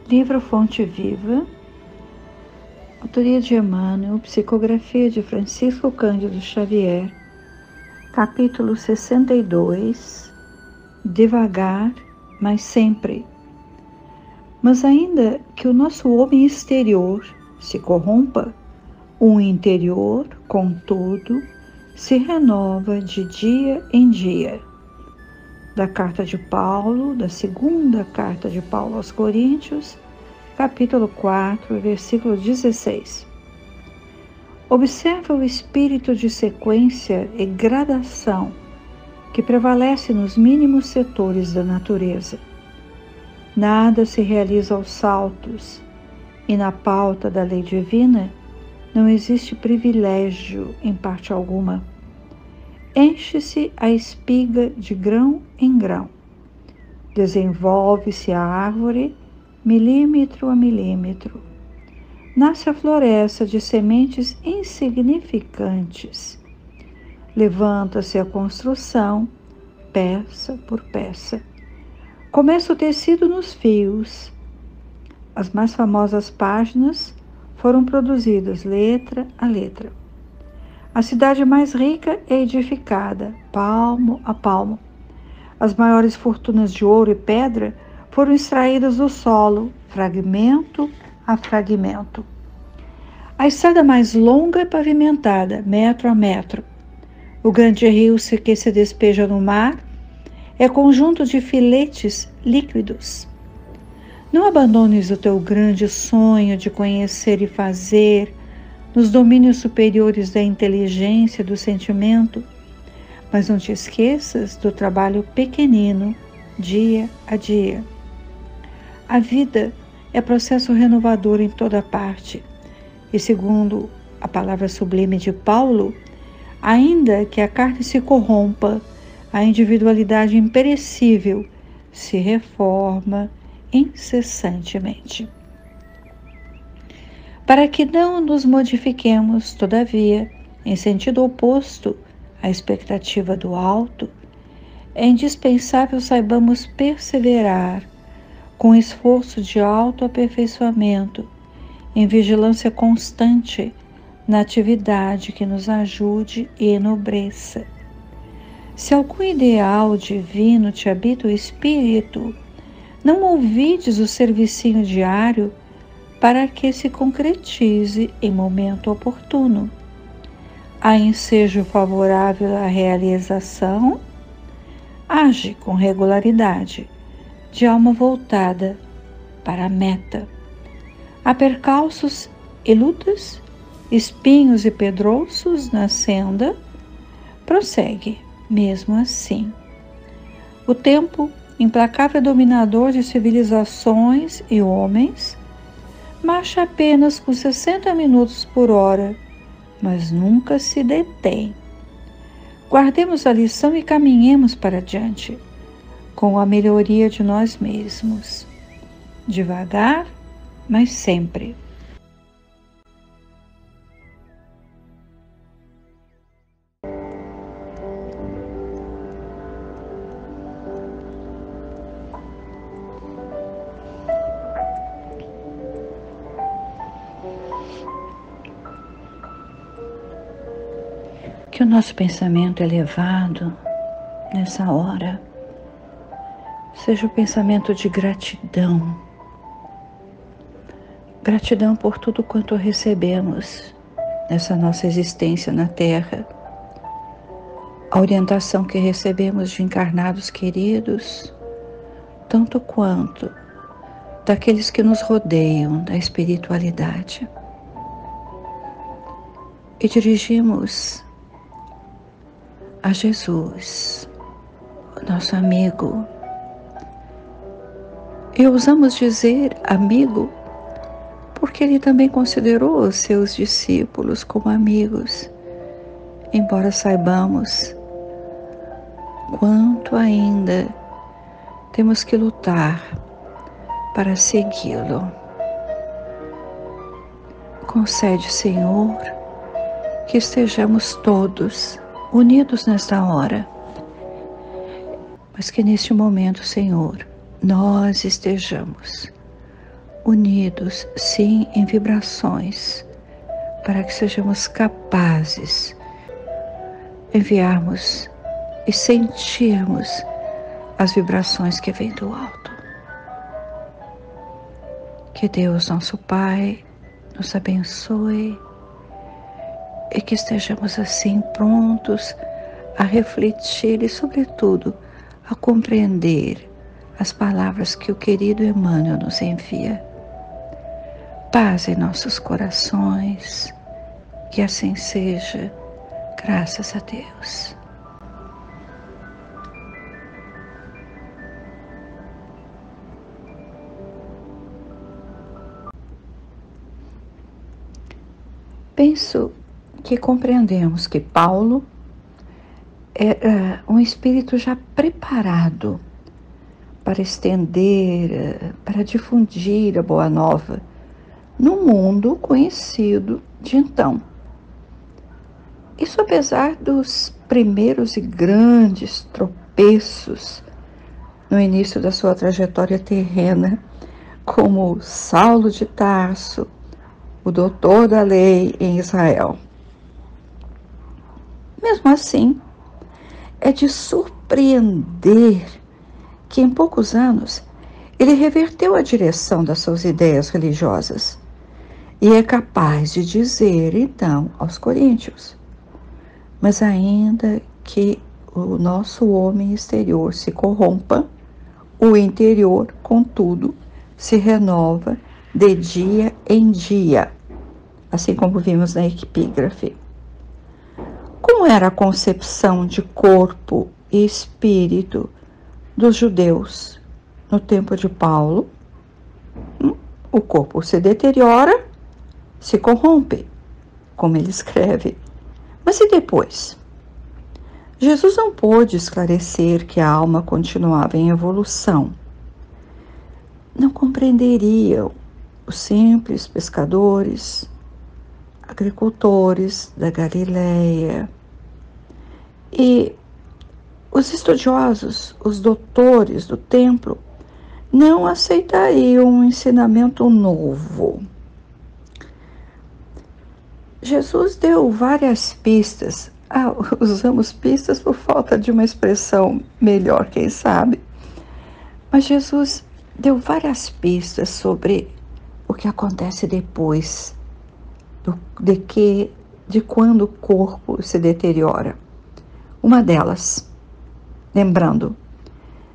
Livro Fonte Viva, autoria de Emmanuel, psicografia de Francisco Cândido Xavier, capítulo 62, Devagar, mas sempre. Mas ainda que o nosso homem exterior se corrompa, o interior, contudo, se renova de dia em dia. Da carta de Paulo, da segunda carta de Paulo aos Coríntios, capítulo 4, versículo 16. Observa o espírito de sequência e gradação que prevalece nos mínimos setores da natureza. Nada se realiza aos saltos, e na pauta da lei divina não existe privilégio em parte alguma. Enche-se a espiga de grão em grão. Desenvolve-se a árvore milímetro a milímetro. Nasce a floresta de sementes insignificantes. Levanta-se a construção, peça por peça. Começa o tecido nos fios. As mais famosas páginas foram produzidas letra a letra. A cidade mais rica é edificada, palmo a palmo. As maiores fortunas de ouro e pedra foram extraídas do solo, fragmento a fragmento. A estrada mais longa é pavimentada, metro a metro. O grande rio que se despeja no mar é conjunto de filetes líquidos. Não abandones o teu grande sonho de conhecer e fazer nos domínios superiores da inteligência e do sentimento, mas não te esqueças do trabalho pequenino, dia a dia. A vida é processo renovador em toda parte, e segundo a palavra sublime de Paulo, ainda que a carne se corrompa, a individualidade imperecível se reforma incessantemente. Para que não nos modifiquemos, todavia, em sentido oposto à expectativa do alto, é indispensável saibamos perseverar com esforço de autoaperfeiçoamento, em vigilância constante na atividade que nos ajude e enobreça. Se algum ideal divino te habita o espírito, não ouvides o servicinho diário para que se concretize em momento oportuno. Há ensejo favorável à realização, age com regularidade, de alma voltada para a meta. Há percalços e lutas, espinhos e pedrouços na senda, prossegue, mesmo assim. O tempo, implacável dominador de civilizações e homens, marcha apenas com 60 minutos por hora, mas nunca se detém. Guardemos a lição e caminhemos para diante, com a melhoria de nós mesmos. Devagar, mas sempre. Que o nosso pensamento elevado, nessa hora, seja o pensamento de gratidão. Gratidão por tudo quanto recebemos nessa nossa existência na Terra. A orientação que recebemos de encarnados queridos, tanto quanto daqueles que nos rodeiam, da espiritualidade. E dirigimos a Jesus, o nosso amigo. E ousamos dizer amigo, porque ele também considerou os seus discípulos como amigos, embora saibamos quanto ainda temos que lutar para segui-lo. Concede, Senhor, que estejamos todos unidos nesta hora, mas que neste momento, Senhor, nós estejamos unidos, sim, em vibrações, para que sejamos capazes de enviarmos e sentirmos as vibrações que vêm do alto. Que Deus, nosso Pai, nos abençoe e que estejamos assim prontos a refletir e, sobretudo, a compreender as palavras que o querido Emmanuel nos envia. Paz em nossos corações, que assim seja, graças a Deus. Penso que compreendemos que Paulo era um espírito já preparado para estender, para difundir a Boa Nova no mundo conhecido de então. Isso apesar dos primeiros e grandes tropeços no início da sua trajetória terrena, como Saulo de Tarso, o doutor da lei em Israel. Mesmo assim, é de surpreender que em poucos anos ele reverteu a direção das suas ideias religiosas e é capaz de dizer então aos coríntios: mas ainda que o nosso homem exterior se corrompa, o interior, contudo, se renova de dia em dia, assim como vimos na epígrafe. Como era a concepção de corpo e espírito dos judeus no tempo de Paulo? O corpo se deteriora, se corrompe, como ele escreve. Mas e depois? Jesus não pôde esclarecer que a alma continuava em evolução. Não compreenderiam os simples pescadores, agricultores da Galileia e os estudiosos, os doutores do templo, não aceitariam um ensinamento novo. Jesus deu várias pistas. Usamos pistas por falta de uma expressão melhor, quem sabe. Mas Jesus deu várias pistas sobre o que acontece depois de quando o corpo se deteriora. Uma delas, lembrando,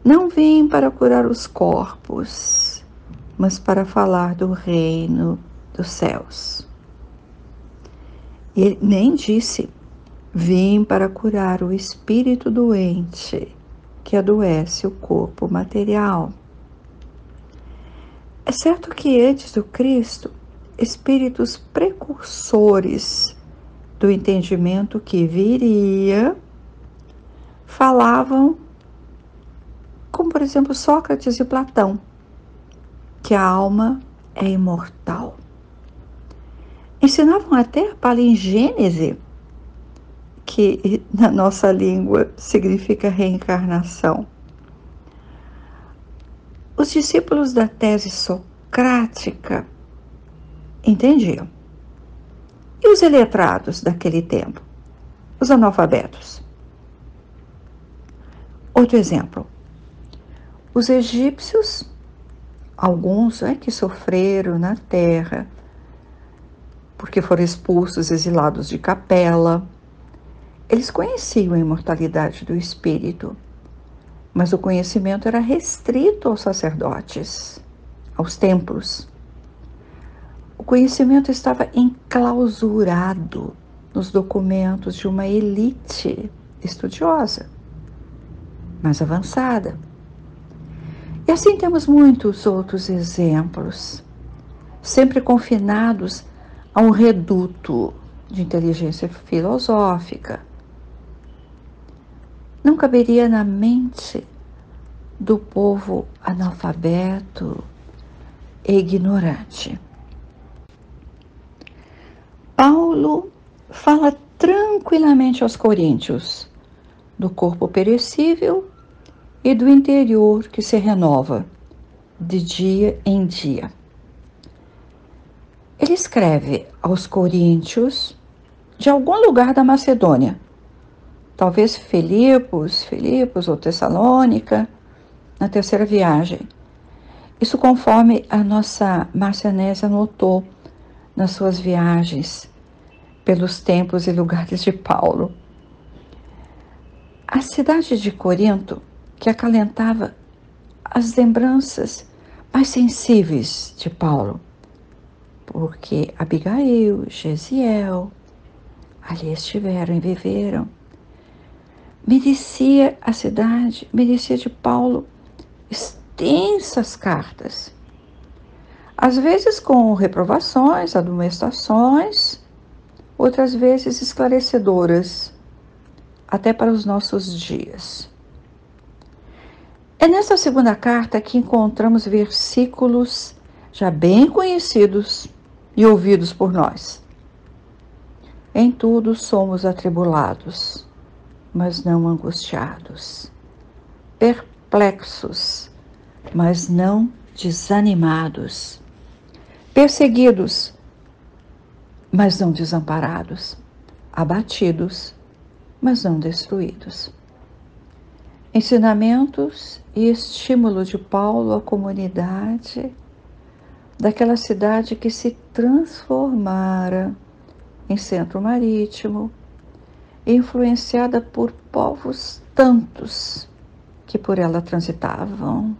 não vim para curar os corpos, mas para falar do reino dos céus. Ele nem disse, vim para curar o espírito doente, que adoece o corpo material. É certo que antes do Cristo, espíritos precursores do entendimento que viria, falavam, como por exemplo Sócrates e Platão, que a alma é imortal. Ensinavam até a palingênese, que na nossa língua significa reencarnação. Os discípulos da tese socrática entendiam. E os iletrados daquele tempo? Os analfabetos? Outro exemplo. Os egípcios, alguns que sofreram na terra, porque foram expulsos, exilados de Capela, eles conheciam a imortalidade do espírito, mas o conhecimento era restrito aos sacerdotes, aos templos. O conhecimento estava enclausurado nos documentos de uma elite estudiosa, mais avançada. E assim temos muitos outros exemplos, sempre confinados a um reduto de inteligência filosófica. Não caberia na mente do povo analfabeto e ignorante. Paulo fala tranquilamente aos coríntios do corpo perecível e do interior que se renova, de dia em dia. Ele escreve aos coríntios de algum lugar da Macedônia, talvez Filipos ou Tessalônica, na terceira viagem. Isso conforme a nossa Márcia Nésia notou nas suas viagens pelos tempos e lugares de Paulo. A cidade de Corinto, que acalentava as lembranças mais sensíveis de Paulo, porque Abigail, Gesiel, ali estiveram e viveram. A cidade merecia de Paulo extensas cartas, às vezes com reprovações, admoestações, outras vezes esclarecedoras, até para os nossos dias. É nessa segunda carta que encontramos versículos já bem conhecidos e ouvidos por nós. Em tudo somos atribulados, mas não angustiados, perplexos, mas não desanimados, perseguidos, mas não desamparados, abatidos, mas não destruídos. Ensinamentos e estímulo de Paulo à comunidade daquela cidade que se transformara em centro marítimo, influenciada por povos tantos que por ela transitavam.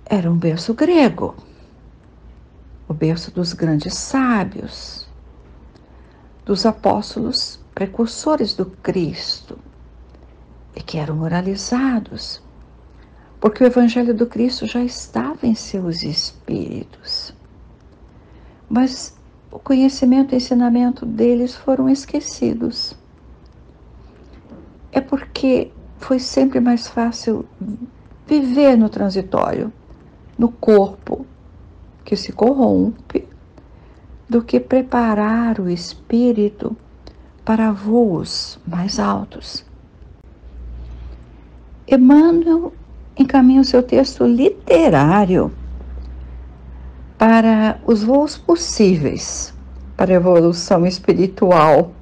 Era um berço grego, o berço dos grandes sábios, dos apóstolos precursores do Cristo, e que eram moralizados, porque o Evangelho do Cristo já estava em seus espíritos. Mas o conhecimento e o ensinamento deles foram esquecidos. É porque foi sempre mais fácil viver no transitório, no corpo que se corrompe, do que preparar o espírito para voos mais altos. Emmanuel encaminha o seu texto literário para os voos possíveis para a evolução espiritual,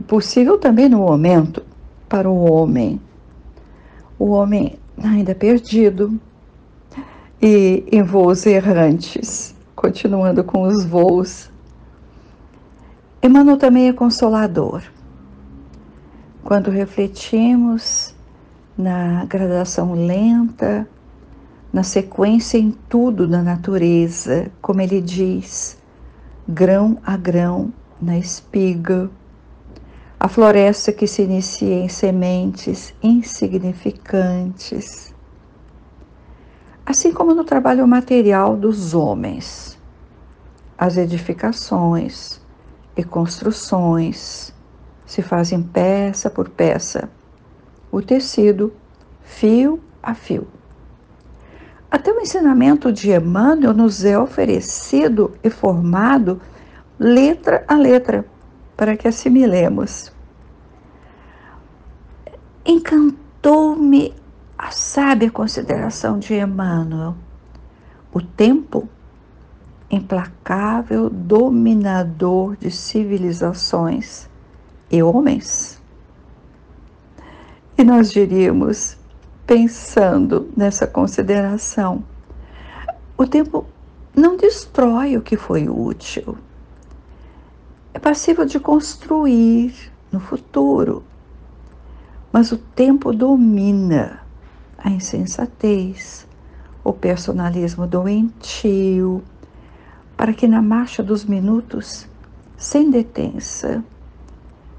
possível também no momento para o homem ainda perdido e em voos errantes, continuando com os voos. Emmanuel também é consolador. Quando refletimos na gradação lenta, na sequência em tudo da natureza, como ele diz, grão a grão na espiga, a floresta que se inicia em sementes insignificantes, assim como no trabalho material dos homens, as edificações e construções se fazem peça por peça, o tecido, fio a fio. Até o ensinamento de Emmanuel nos é oferecido e formado letra a letra, para que assimilemos. Encantou-me a sábia consideração de Emmanuel. O tempo, implacável dominador de civilizações e homens. E nós diríamos, pensando nessa consideração, o tempo não destrói o que foi útil. É passível de construir no futuro, mas o tempo domina a insensatez, o personalismo doentio, para que na marcha dos minutos, sem detença,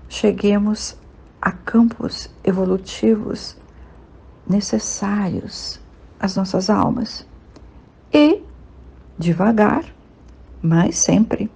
cheguemos a campos evolutivos necessários às nossas almas. E, devagar, mas sempre,